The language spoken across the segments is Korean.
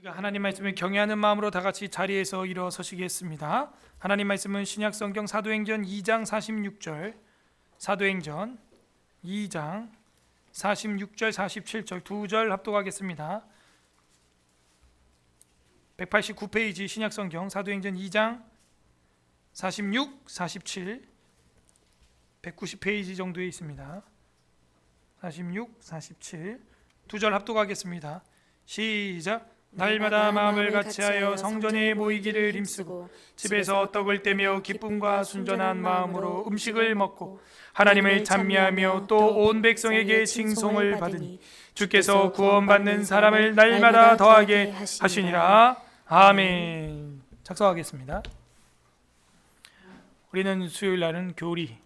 하나님 말씀을 경외하는 마음으로 다 같이 자리에서 일어서시겠습니다. 하나님 말씀은 신약성경 사도행전 2장 46절, 사도행전 2장 46절 47절 두 절 합독하겠습니다. 189페이지 신약성경 사도행전 2장 46, 47 190페이지 정도에 있습니다. 46, 47 두 절 합독하겠습니다. 시작. 날마다 마음을 같이하여 성전에 모이기를 힘쓰고 집에서 떡을 떼며 기쁨과 순전한 마음으로 음식을 먹고 하나님을 찬미하며 또 온 백성에게 칭송을 받으니 주께서 구원받는 사람을 날마다 더하게 하시니라. 아멘. 작성하겠습니다. 우리는 수요일 날은 교리,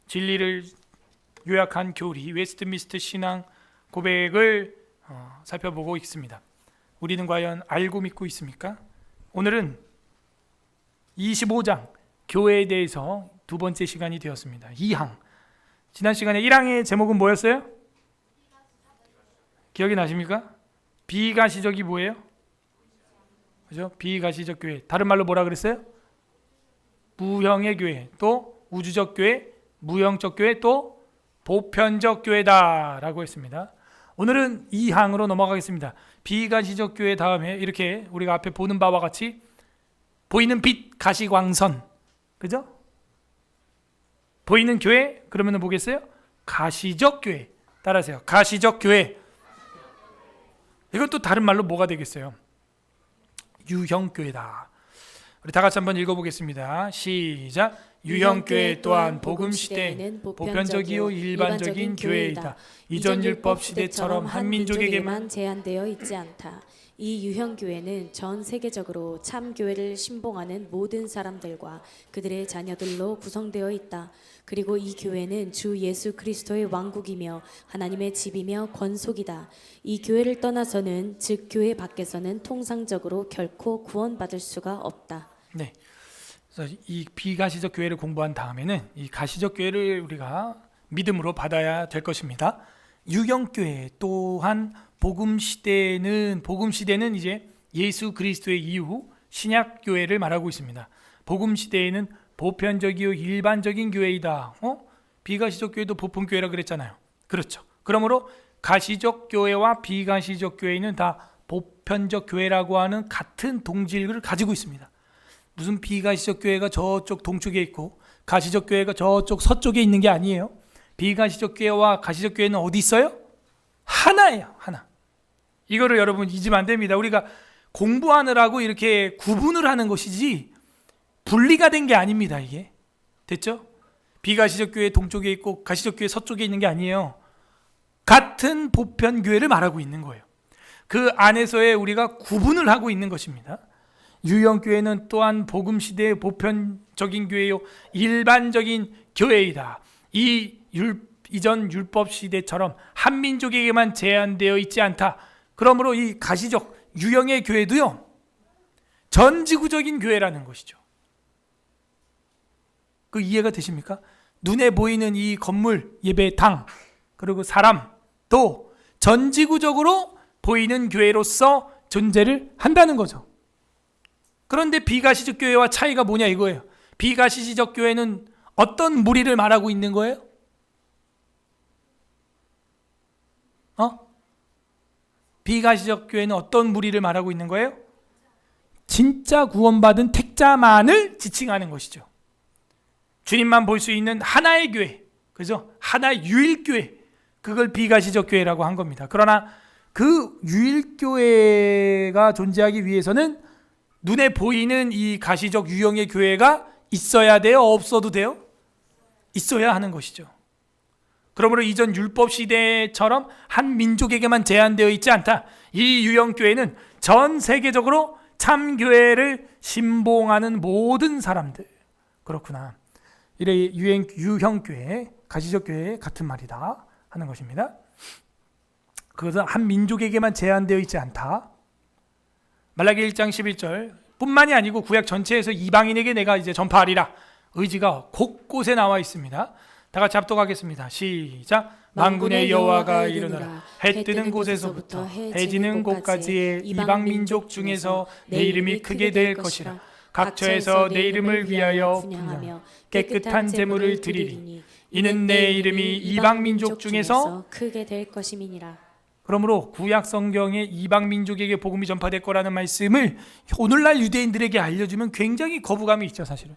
진리를 요약한 교리, 웨스트민스터 신앙 고백을 살펴보고 있습니다. 우리는 과연 알고 믿고 있습니까? 오늘은 25장 교회에 대해서 두 번째 시간이 되었습니다. 2항. 지난 시간에 1항의 제목은 뭐였어요? 기억이 나십니까? 비가시적이 뭐예요? 그죠? 비가시적 교회. 다른 말로 뭐라 그랬어요? 무형의 교회, 또 우주적 교회, 무형적 교회, 또 보편적 교회다라고 했습니다. 오늘은 2항으로 넘어가겠습니다. 비가시적 교회 다음에 이렇게 우리가 앞에 보는 바와 같이 보이는 빛 가시광선, 그죠? 보이는 교회 그러면 보겠어요? 가시적 교회. 따라하세요. 가시적 교회. 이건 또 다른 말로 뭐가 되겠어요? 유형교회다. 우리 다 같이 한번 읽어보겠습니다. 시작. 유형교회 또한 복음시대에는 보편적이요 일반적인 교회이다. 이전 율법 시대처럼 한 민족에게만 제한되어 있지 않다. 이 유형교회는 전 세계적으로 참교회를 신봉하는 모든 사람들과 그들의 자녀들로 구성되어 있다. 그리고 이 교회는 주 예수 그리스도의 왕국이며 하나님의 집이며 권속이다. 이 교회를 떠나서는 즉 교회 밖에서는 통상적으로 결코 구원받을 수가 없다. 네. 그래서 이 비가시적 교회를 공부한 다음에는 이 가시적 교회를 우리가 믿음으로 받아야 될 것입니다. 유형교회 또한 복음시대는 이제 예수 그리스도의 이후 신약교회를 말하고 있습니다. 복음시대에는 보편적이요 일반적인 교회이다. 비가시적 교회도 보편교회라 그랬잖아요. 그렇죠. 그러므로 가시적 교회와 비가시적 교회는 다 보편적 교회라고 하는 같은 동질을 가지고 있습니다. 무슨 비가시적 교회가 저쪽 동쪽에 있고 가시적 교회가 저쪽 서쪽에 있는 게 아니에요. 비가시적 교회와 가시적 교회는 어디 있어요? 하나예요. 하나. 이거를 여러분 잊으면 안 됩니다. 우리가 공부하느라고 이렇게 구분을 하는 것이지 분리가 된 게 아닙니다. 이게 됐죠? 비가시적 교회 동쪽에 있고 가시적 교회 서쪽에 있는 게 아니에요. 같은 보편 교회를 말하고 있는 거예요. 그 안에서의 우리가 구분을 하고 있는 것입니다. 유형교회는 또한 복음시대의 보편적인 교회요 일반적인 교회이다. 이전 율법 시대처럼 한 민족에게만 제한되어 있지 않다. 그러므로 이 가시적 유형의 교회도요 전지구적인 교회라는 것이죠. 그 이해가 되십니까? 눈에 보이는 이 건물, 예배당, 그리고 사람 또 전지구적으로 보이는 교회로서 존재를 한다는 거죠. 그런데 비가시적 교회와 차이가 뭐냐 이거예요. 비가시적 교회는 어떤 무리를 말하고 있는 거예요? 비가시적 교회는 어떤 무리를 말하고 있는 거예요? 진짜 구원받은 택자만을 지칭하는 것이죠. 주님만 볼 수 있는 하나의 교회, 그죠? 하나의 유일교회, 그걸 비가시적 교회라고 한 겁니다. 그러나 그 유일교회가 존재하기 위해서는 눈에 보이는 이 가시적 유형의 교회가 있어야 돼요? 없어도 돼요? 있어야 하는 것이죠. 그러므로 이전 율법 시대처럼 한 민족에게만 제한되어 있지 않다. 이 유형교회는 전 세계적으로 참교회를 신봉하는 모든 사람들. 그렇구나. 이래 유형교회, 가시적 교회 같은 말이다 하는 것입니다. 그것은 한 민족에게만 제한되어 있지 않다. 말라기 1장 11절 뿐만이 아니고 구약 전체에서 이방인에게 내가 이제 전파하리라 의지가 곳곳에 나와 있습니다. 다 같이 합독하겠습니다. 시작. 만군의 여호와가 이르노라. 해 뜨는 곳에서부터 해 지는 곳까지의 이방 민족 중에서 내 이름이 크게 될 것이라. 각처에서 내 이름을 위하여 분향하며 깨끗한 제물을 드리리니 이는 내 이름이 이방 민족 중에서 크게 될 것임이니라. 그러므로 구약 성경에 이방 민족에게 복음이 전파될 거라는 말씀을 오늘날 유대인들에게 알려주면 굉장히 거부감이 있죠, 사실은.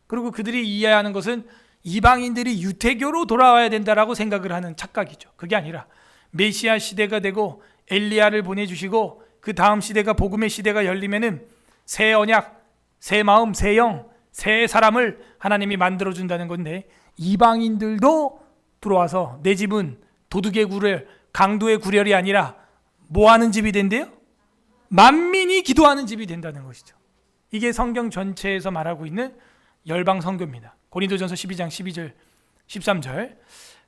그리고 그들이 이해하는 것은 이방인들이 유태교로 돌아와야 된다라고 생각을 하는 착각이죠. 그게 아니라 메시아 시대가 되고 엘리야를 보내주시고 그 다음 시대가 복음의 시대가 열리면은 새 언약, 새 마음, 새 영, 새 사람을 하나님이 만들어준다는 건데, 이방인들도 들어와서 내 집은 도둑의 구를, 강도의 구렬이 아니라 뭐 하는 집이 된대요? 만민이 기도하는 집이 된다는 것이죠. 이게 성경 전체에서 말하고 있는 열방 선교입니다. 고린도전서 12장 12절 13절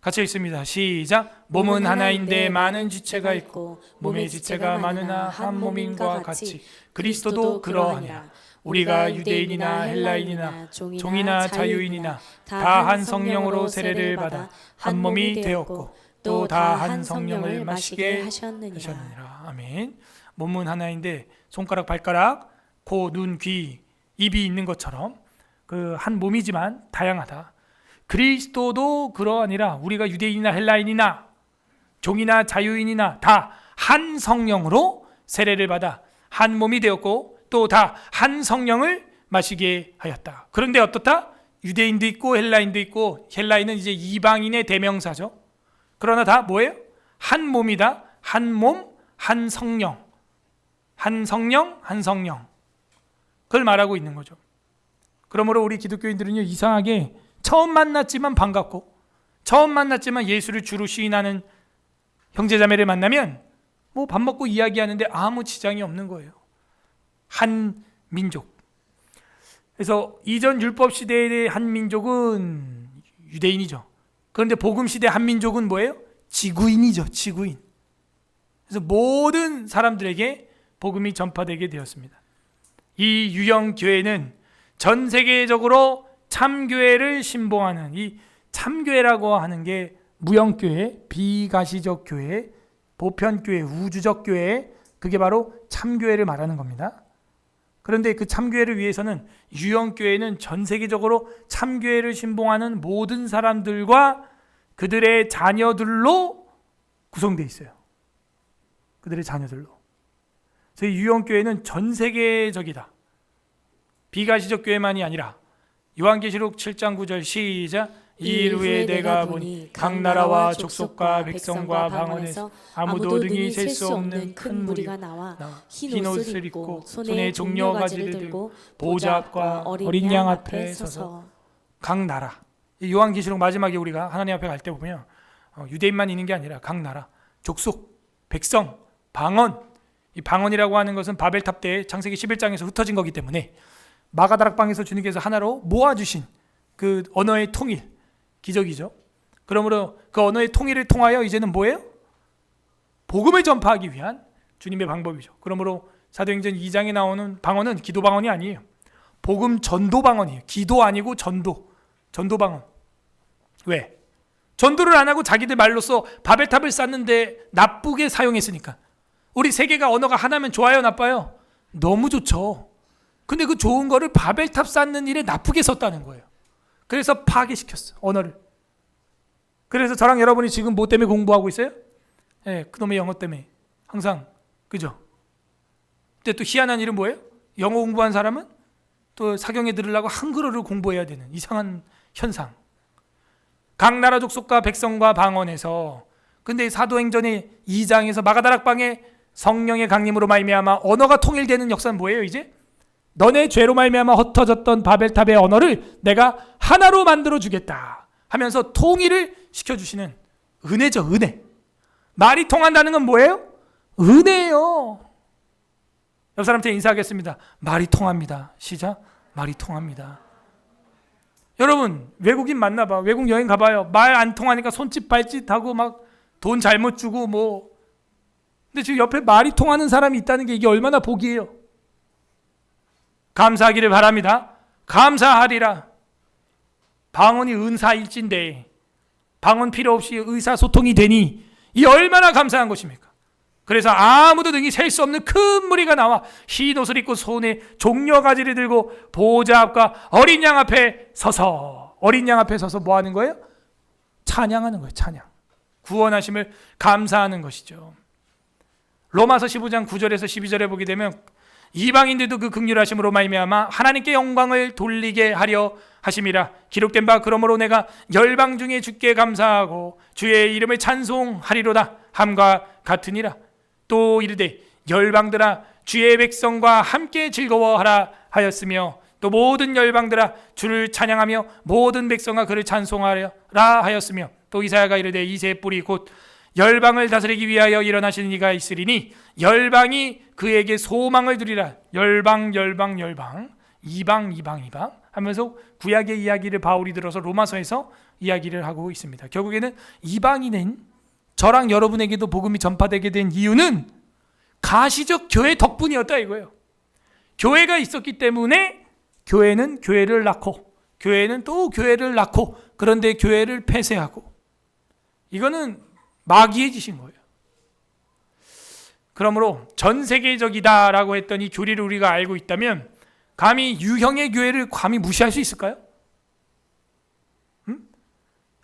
같이 읽습니다. 시작. 몸은 하나인데 많은 지체가 있고 몸의 지체가 많으나 한 몸인과 같이 그리스도도 그러하니라. 우리가 유대인이나 헬라인이나 종이나 자유인이나 다 한 성령으로 세례를 받아 한 몸이 되었고 또 다 한 성령을 마시게 하셨느니라. 아멘. 몸은 하나인데 손가락, 발가락, 코, 눈, 귀, 입이 있는 것처럼 그 한 몸이지만 다양하다. 그리스도도 그러하니라. 우리가 유대인이나 헬라인이나 종이나 자유인이나 다 한 성령으로 세례를 받아 한 몸이 되었고 또 다 한 성령을 마시게 하였다. 그런데 어떻다? 유대인도 있고 헬라인도 있고, 헬라인은 이제 이방인의 대명사죠. 그러나 다 뭐예요? 한 몸이다. 한 몸, 한 성령. 한 성령, 한 성령. 그걸 말하고 있는 거죠. 그러므로 우리 기독교인들은요, 이상하게 처음 만났지만 반갑고, 처음 만났지만 예수를 주로 시인하는 형제자매를 만나면 뭐 밥 먹고 이야기하는데 아무 지장이 없는 거예요. 한 민족. 그래서 이전 율법 시대의 한 민족은 유대인이죠. 그런데 복음 시대 한 민족은 뭐예요? 지구인이죠. 지구인. 그래서 모든 사람들에게 복음이 전파되게 되었습니다. 이 유형 교회는 전 세계적으로 참교회를 신봉하는, 이 참교회라고 하는 게 무형교회, 비가시적 교회, 보편교회, 우주적 교회, 그게 바로 참교회를 말하는 겁니다. 그런데 그 참교회를 위해서는 유형교회는 전 세계적으로 참교회를 신봉하는 모든 사람들과 그들의 자녀들로 구성되어 있어요. 그들의 자녀들로. 그래서 유형교회는 전 세계적이다. 비가시적 교회만이 아니라 요한계시록 7장 9절 시작. 이 일 후에 내가 보니 각 나라와 족속과 백성과 방언에서 아무도 능히 셀 수 없는 큰 무리가 나와 흰 옷을 입고 손에 종려 가지를 들고 보좌 앞과 어린 양 앞에 서서. 각 나라. 요한계시록 마지막에 우리가 하나님 앞에 갈 때 보면 유대인만 있는 게 아니라 각 나라, 족속, 백성, 방언. 이 방언이라고 하는 것은 바벨탑 때 창세기 11장에서 흩어진 거기 때문에 마가다락방에서 주님께서 하나로 모아주신 그 언어의 통일, 기적이죠. 그러므로 그 언어의 통일을 통하여 이제는 뭐예요? 복음을 전파하기 위한 주님의 방법이죠. 그러므로 사도행전 2장에 나오는 방언은 기도 방언이 아니에요. 복음 전도 방언이에요. 기도 아니고 전도 방언. 왜? 전도를 안 하고 자기들 말로써 바벨탑을 쌓는데 나쁘게 사용했으니까. 우리 세계가 언어가 하나면 좋아요, 나빠요? 너무 좋죠. 근데 그 좋은 거를 바벨탑 쌓는 일에 나쁘게 썼다는 거예요. 그래서 파괴시켰어, 언어를. 그래서 저랑 여러분이 지금 뭐 때문에 공부하고 있어요? 네, 그놈의 영어 때문에. 항상. 그죠? 근데 또 희한한 일은 뭐예요? 영어 공부한 사람은 또 사경에 들으려고 한글어를 공부해야 되는 이상한 현상. 각 나라 족속과 백성과 방언에서. 근데 사도행전의 2장에서 마가다락방에 성령의 강림으로 말미암아 언어가 통일되는 역사는 뭐예요, 이제? 너네 죄로 말미암아 흩어졌던 바벨탑의 언어를 내가 하나로 만들어 주겠다 하면서 통일을 시켜주시는 은혜죠. 은혜. 말이 통한다는 건 뭐예요? 은혜예요. 옆 사람한테 인사하겠습니다. 말이 통합니다. 시작. 말이 통합니다. 여러분 외국인 만나봐. 외국 여행 가봐요. 말 안 통하니까 손짓 발짓 하고 막 돈 잘못 주고 뭐. 근데 지금 옆에 말이 통하는 사람이 있다는 게 이게 얼마나 복이에요. 감사하기를 바랍니다. 감사하리라. 방언이 은사일진데 방언 필요 없이 의사소통이 되니 이 얼마나 감사한 것입니까? 그래서 아무도 능히 셀 수 없는 큰 무리가 나와 흰 옷을 입고 손에 종려가지를 들고 보좌 앞과 어린 양 앞에 서서, 어린 양 앞에 서서 뭐 하는 거예요? 찬양하는 거예요. 찬양. 구원하심을 감사하는 것이죠. 로마서 15장 9절에서 12절에 보게 되면 이방인들도 그 긍휼하심으로 말미암아 하나님께 영광을 돌리게 하려 하심이라. 기록된 바 그러므로 내가 열방 중에 주께 감사하고 주의 이름을 찬송하리로다 함과 같으니라. 또 이르되 열방들아 주의 백성과 함께 즐거워하라 하였으며 또 모든 열방들아 주를 찬양하며 모든 백성과 그를 찬송하라 하였으며 또 이사야가 이르되 이새 뿔이 곧 열방을 다스리기 위하여 일어나시는 이가 있으리니 열방이 그에게 소망을 두리라. 열방 이방 하면서 구약의 이야기를 바울이 들어서 로마서에서 이야기를 하고 있습니다. 결국에는 이방인은 저랑 여러분에게도 복음이 전파되게 된 이유는 가시적 교회 덕분이었다 이거예요. 교회가 있었기 때문에 교회는 교회를 낳고 교회는 또 교회를 낳고 그런데 교회를 폐쇄하고, 이거는 마귀의 짓인 거예요. 그러므로 전 세계적이다라고 했던 이 교리를 우리가 알고 있다면 감히 유형의 교회를 감히 무시할 수 있을까요?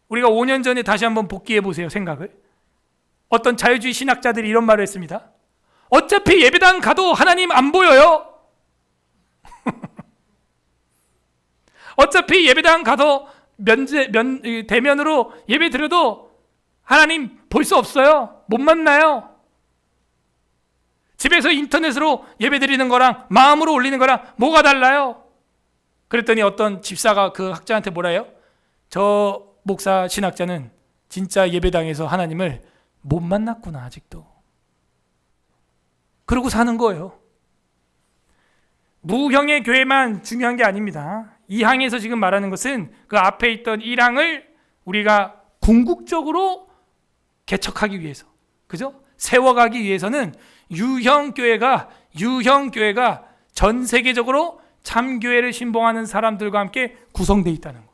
우리가 5년 전에 다시 한번 복귀해 보세요. 생각을. 어떤 자유주의 신학자들이 이런 말을 했습니다. 어차피 예배당 가도 하나님 안 보여요. 어차피 예배당 가도 대면으로 예배 드려도 하나님 볼 수 없어요. 못 만나요. 집에서 인터넷으로 예배 드리는 거랑 마음으로 올리는 거랑 뭐가 달라요? 그랬더니 어떤 집사가 그 학자한테 뭐라 해요? 저 목사 신학자는 진짜 예배당에서 하나님을 못 만났구나 아직도. 그러고 사는 거예요. 무형의 교회만 중요한 게 아닙니다. 이 항에서 지금 말하는 것은 그 앞에 있던 1항을 우리가 궁극적으로 개척하기 위해서, 그죠? 세워가기 위해서는 유형교회가 전 세계적으로 참교회를 신봉하는 사람들과 함께 구성되어 있다는 거.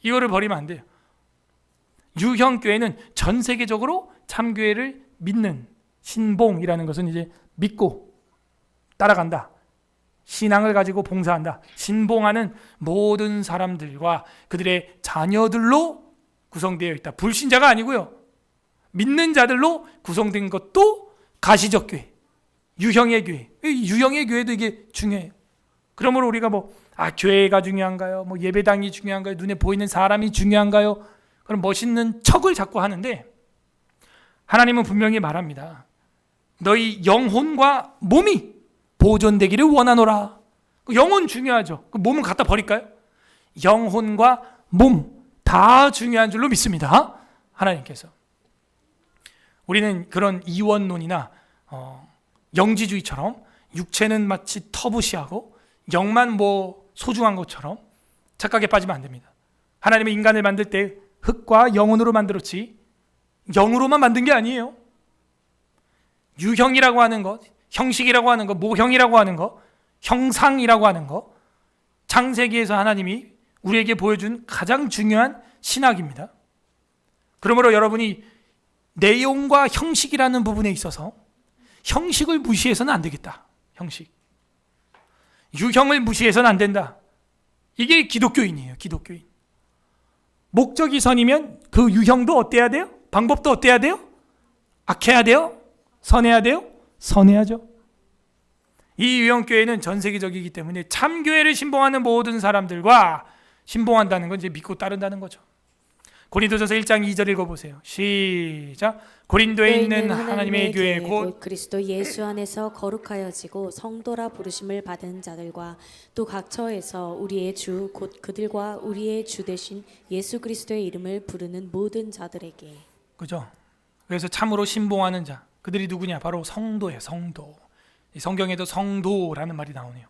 이거를 버리면 안 돼요. 유형교회는 전 세계적으로 참교회를 믿는, 신봉이라는 것은 이제 믿고 따라간다, 신앙을 가지고 봉사한다, 신봉하는 모든 사람들과 그들의 자녀들로 구성되어 있다. 불신자가 아니고요, 믿는 자들로 구성된 것도 가시적 교회, 유형의 교회. 유형의 교회도 이게 중요해요. 그러므로 우리가 교회가 중요한가요? 예배당이 중요한가요? 눈에 보이는 사람이 중요한가요? 그런 멋있는 척을 자꾸 하는데 하나님은 분명히 말합니다. 너희 영혼과 몸이 보존되기를 원하노라. 영혼 중요하죠. 그 몸은 갖다 버릴까요? 영혼과 몸 다 중요한 줄로 믿습니다. 하나님께서. 우리는 그런 이원론이나 영지주의처럼 육체는 마치 터부시하고 영만 소중한 것처럼 착각에 빠지면 안 됩니다. 하나님은 인간을 만들 때 흙과 영혼으로 만들었지 영으로만 만든 게 아니에요. 유형이라고 하는 것, 형식이라고 하는 것, 모형이라고 하는 것, 형상이라고 하는 것, 창세기에서 하나님이 우리에게 보여준 가장 중요한 신학입니다. 그러므로 여러분이 내용과 형식이라는 부분에 있어서 형식을 무시해서는 안 되겠다. 형식. 유형을 무시해서는 안 된다. 이게 기독교인이에요. 기독교인. 목적이 선이면 그 유형도 어때야 돼요? 방법도 어때야 돼요? 악해야 돼요? 선해야 돼요? 선해야죠. 이 유형교회는 전 세계적이기 때문에 참교회를 신봉하는 모든 사람들과 신봉한다는 건 이제 믿고 따른다는 거죠. 고린도전서 1장 2절 읽어보세요. 시작. 고린도에 있는 하나님의 교회 곧 그리스도 예수 안에서 거룩하여지고 성도라 부르심을 받은 자들과 또 각 처에서 우리의 주 곧 그들과 우리의 주 되신 예수 그리스도의 이름을 부르는 모든 자들에게. 그죠? 그래서 참으로 신봉하는 자, 그들이 누구냐? 바로 성도예요. 성도. 성경에도 성도라는 말이 나오네요.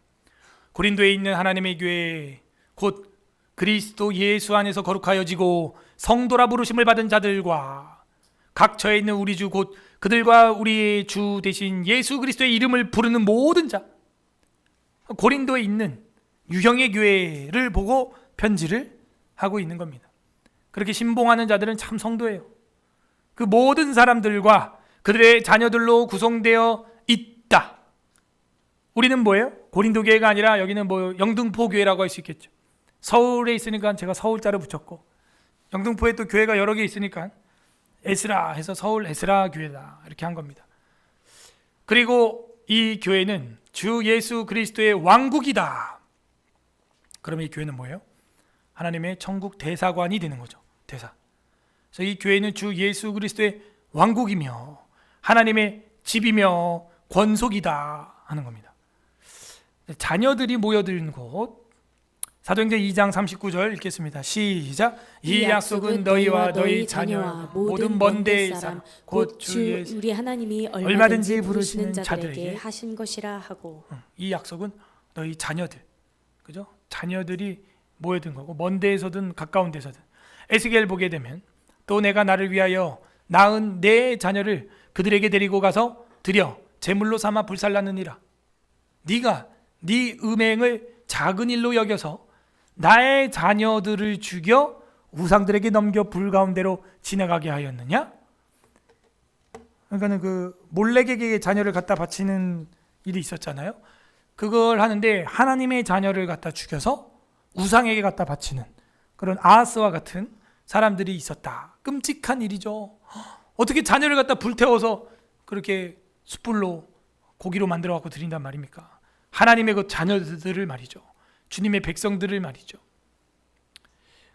고린도에 있는 하나님의 교회 곧 그리스도 예수 안에서 거룩하여지고 성도라 부르심을 받은 자들과 각 처에 있는 우리 주 곧 그들과 우리의 주 되신 예수 그리스도의 이름을 부르는 모든 자. 고린도에 있는 유형의 교회를 보고 편지를 하고 있는 겁니다. 그렇게 신봉하는 자들은 참 성도예요. 그 모든 사람들과 그들의 자녀들로 구성되어 있다. 우리는 뭐예요? 고린도 교회가 아니라 여기는 뭐 영등포 교회라고 할 수 있겠죠. 서울에 있으니까 제가 서울자를 붙였고, 영등포에 또 교회가 여러 개 있으니까 에스라 해서 서울 에스라 교회다 이렇게 한 겁니다. 그리고 이 교회는 주 예수 그리스도의 왕국이다. 그러면 이 교회는 뭐예요? 하나님의 천국 대사관이 되는 거죠. 대사. 그래서 이 교회는 주 예수 그리스도의 왕국이며 하나님의 집이며 권속이다 하는 겁니다. 자녀들이 모여드는 곳, 사도행전 2장 39절 읽겠습니다. 시작. 이 약속은 너희와 너희 자녀와 모든 먼 데의 사람 곧 주 예수 우리 하나님이 얼마든지 얼마든지 부르시는 부르시는 자들에게 자들에게 하신 것이라 하고. 이 약속은 너희 자녀들, 그죠? 자녀들이 모여든 거고, 먼 데에서든 가까운 데서든. 에스겔 보게 되면 또 내가 나를 위하여 낳은 내 자녀를 그들에게 데리고 가서 드려 제물로 삼아 불살랐느니라. 네가 네 음행을 작은 일로 여겨서 나의 자녀들을 죽여 우상들에게 넘겨 불 가운데로 지나가게 하였느냐? 그러니까는 그 몰렉에게 자녀를 갖다 바치는 일이 있었잖아요. 그걸 하는데 하나님의 자녀를 갖다 죽여서 우상에게 갖다 바치는 그런 아하스와 같은 사람들이 있었다. 끔찍한 일이죠. 어떻게 자녀를 갖다 불태워서 그렇게 숯불로 고기로 만들어 갖고 드린단 말입니까? 하나님의 그 자녀들을 말이죠. 주님의 백성들을 말이죠.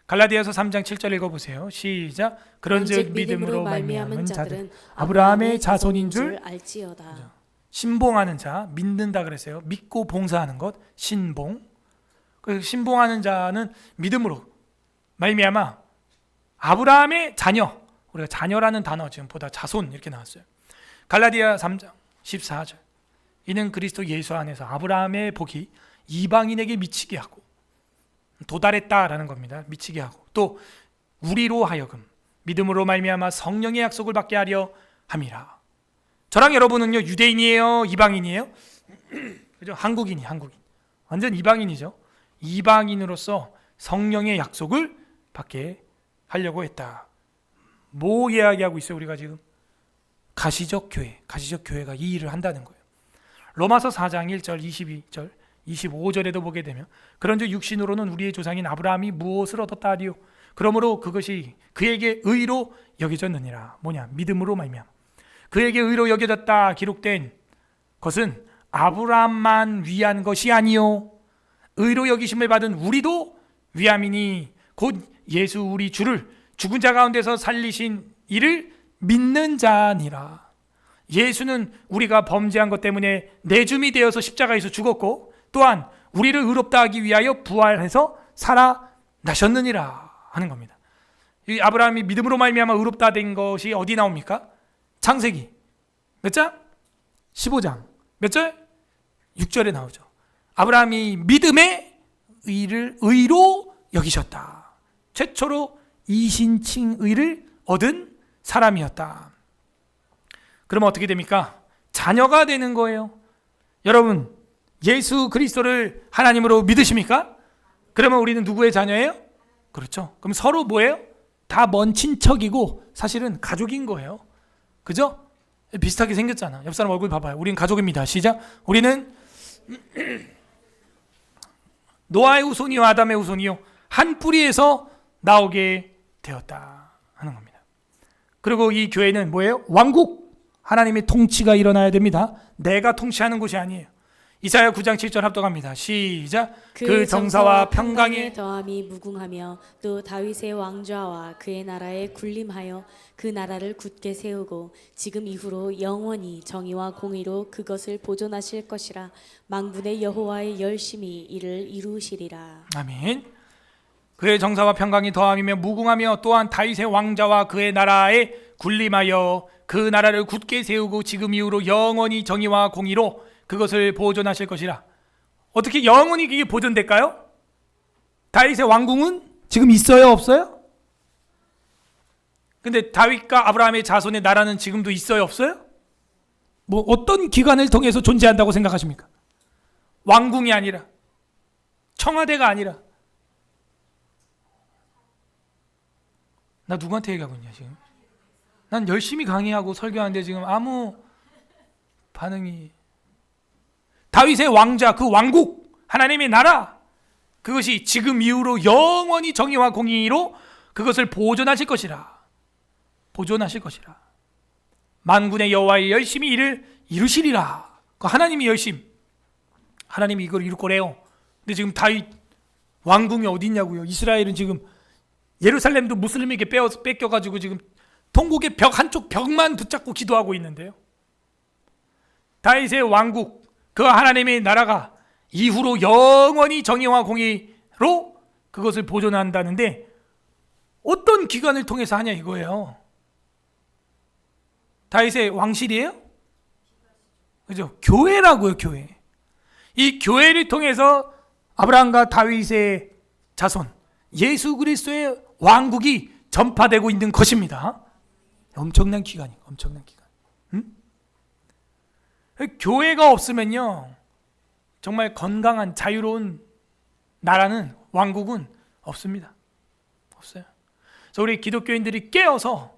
갈라디아서 3장 7절 읽어보세요. 시작. 그런즉 믿음으로 말미암은 자들은 아브라함의 자손인 줄 알지어다. 신봉하는 자, 믿는다 그랬어요. 믿고 봉사하는 것, 신봉. 그 신봉하는 자는 믿음으로 말미암아 아브라함의 자녀. 우리가 자녀라는 단어 지금보다 자손 이렇게 나왔어요. 갈라디아 3장 14절. 이는 그리스도 예수 안에서 아브라함의 복이 이방인에게 미치게 하고 도달했다라는 겁니다. 미치게 하고 또 우리로 하여금 믿음으로 말미암아 성령의 약속을 받게 하려 함이라. 저랑 여러분은요 유대인이에요, 이방인이에요? 그죠? 한국인. 완전 이방인이죠. 이방인으로서 성령의 약속을 받게 하려고 했다. 뭐 이야기하고 있어요? 우리가 지금 가시적 교회가 이 일을 한다는 거예요. 로마서 4장 1절, 22절, 25절에도 보게 되면 그런즉 육신으로는 우리의 조상인 아브라함이 무엇을 얻었다 하리요? 그러므로 그것이 그에게 의로 여겨졌느니라. 뭐냐? 믿음으로 말미암아 그에게 의로 여겨졌다 기록된 것은 아브라함만 위한 것이 아니요 의로 여기심을 받은 우리도 위함이니 곧 예수 우리 주를 죽은 자 가운데서 살리신 이를 믿는 자니라. 예수는 우리가 범죄한 것 때문에 내줌이 되어서 십자가에서 죽었고 또한 우리를 의롭다 하기 위하여 부활해서 살아나셨느니라 하는 겁니다. 이 아브라함이 믿음으로 말미암아 의롭다 된 것이 어디 나옵니까? 창세기 몇 장? 15장 몇 절? 6절에 나오죠. 아브라함이 믿음의 의를 의로 여기셨다. 최초로 이신칭의를 얻은 사람이었다. 그러면 어떻게 됩니까? 자녀가 되는 거예요. 여러분 예수 그리스도를 하나님으로 믿으십니까? 그러면 우리는 누구의 자녀예요? 그렇죠. 그럼 서로 뭐예요? 다 먼 친척이고 사실은 가족인 거예요. 그죠? 비슷하게 생겼잖아. 옆 사람 얼굴 봐봐요. 우리는 가족입니다. 시작. 우리는 노아의 후손이요 아담의 후손이요 한 뿌리에서 나오게 되었다 하는 겁니다. 그리고 이 교회는 뭐예요? 왕국. 하나님의 통치가 일어나야 됩니다. 내가 통치하는 곳이 아니에요. 이사야 9장 7절 합독합니다. 시작. 그 정사와 평강에 더함이 무궁하며 또 다윗의 왕좌와 그의 나라에 군림하여 그 나라를 굳게 세우고 지금 이후로 영원히 정의와 공의로 그것을 보존하실 것이라. 만군의 여호와의 열심히 이를 이루시리라. 아멘. 그의 정사와 평강이 더함이며 무궁하며 또한 다윗의 왕자와 그의 나라에 군림하여 그 나라를 굳게 세우고 지금 이후로 영원히 정의와 공의로 그것을 보존하실 것이라. 어떻게 영원히 이게 보존될까요? 다윗의 왕궁은 지금 있어요, 없어요? 근데 다윗과 아브라함의 자손의 나라는 지금도 있어요, 없어요? 뭐 어떤 기관을 통해서 존재한다고 생각하십니까? 왕궁이 아니라, 청와대가 아니라 나 누구한테 얘기하고 있냐 지금? 난 열심히 강의하고 설교하는데 지금 아무 반응이. 다윗의 왕자, 그 왕국, 하나님의 나라, 그것이 지금 이후로 영원히 정의와 공의로 그것을 보존하실 것이라. 보존하실 것이라. 만군의 여호와의 열심히 이를 이루시리라. 그 하나님이 열심, 하나님이 이걸 이룰 거래요. 근데 지금 다윗 왕궁이 어디 있냐고요? 이스라엘은 지금 예루살렘도 무슬림에게 뺏겨가지고 지금 통곡의 벽 한쪽 벽만 붙잡고 기도하고 있는데요. 다윗의 왕국, 그 하나님의 나라가 이후로 영원히 정의와 공의로 그것을 보존한다는데 어떤 기관을 통해서 하냐 이거예요. 다윗의 왕실이에요? 그죠? 교회라고요, 교회. 이 교회를 통해서 아브라함과 다윗의 자손, 예수 그리스도의 왕국이 전파되고 있는 것입니다. 엄청난 기관이에요, 엄청난 기관. 교회가 없으면요, 정말 건강한 자유로운 나라는, 왕국은 없습니다. 없어요. 그래서 우리 기독교인들이 깨어서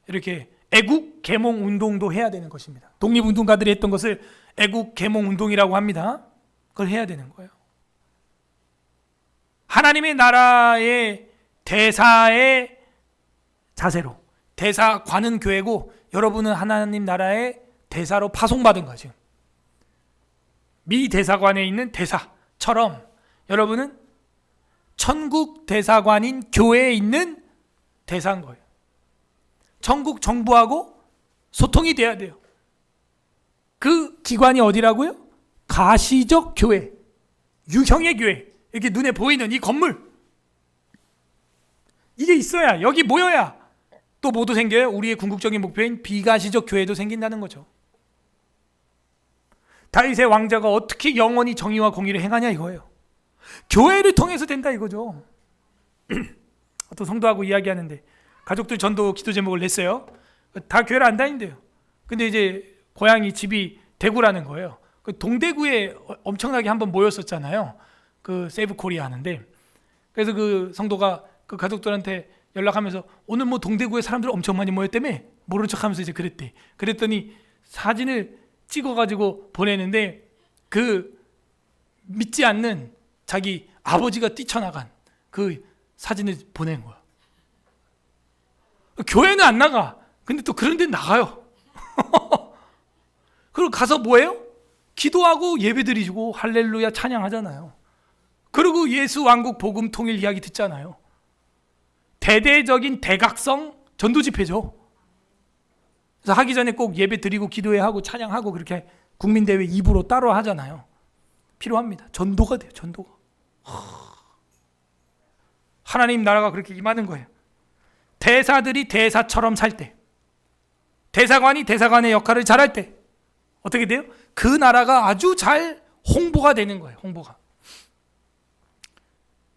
이렇게 애국 계몽 운동도 해야 되는 것입니다. 독립운동가들이 했던 것을 애국 계몽 운동이라고 합니다. 그걸 해야 되는 거예요. 하나님의 나라의 대사의 자세로, 대사관은 교회고 여러분은 하나님 나라의 대사로 파송받은 거죠. 미 대사관에 있는 대사처럼 여러분은 천국 대사관인 교회에 있는 대사인 거예요. 천국 정부하고 소통이 돼야 돼요. 그 기관이 어디라고요? 가시적 교회, 유형의 교회. 이렇게 눈에 보이는 이 건물, 이게 있어야, 여기 모여야 또 뭐도 생겨요? 우리의 궁극적인 목표인 비가시적 교회도 생긴다는 거죠. 다윗의 왕자가 어떻게 영원히 정의와 공의를 행하냐 이거예요. 교회를 통해서 된다 이거죠. 어떤 성도하고 이야기하는데 가족들 전도 기도 제목을 냈어요. 다 교회를 안 다닌대요. 근데 이제 고향이 집이 대구라는 거예요. 그 동대구에 엄청나게 한번 모였었잖아요. 그 세이브 코리아 하는데, 그래서 그 성도가 그 가족들한테 연락하면서 오늘 뭐 동대구에 사람들 엄청 많이 모였다며, 모른 척하면서 이제 그랬대. 그랬더니 사진을 찍어가지고 보내는데 그 믿지 않는 자기 아버지가 뛰쳐나간 그 사진을 보낸 거야. 교회는 안 나가. 근데 또 그런 데 나가요. 그리고 가서 뭐예요? 기도하고 예배드리고 할렐루야 찬양하잖아요. 그리고 예수 왕국 복음 통일 이야기 듣잖아요. 대대적인 대각성 전도 집회죠. 그래서 하기 전에 꼭 예배 드리고 기도회 하고 찬양하고 그렇게 국민대회 2부로 따로 하잖아요. 필요합니다. 전도가 돼요. 전도가. 하나님 나라가 그렇게 임하는 거예요. 대사들이 대사처럼 살 때, 대사관이 대사관의 역할을 잘할 때 어떻게 돼요? 그 나라가 아주 잘 홍보가 되는 거예요. 홍보가.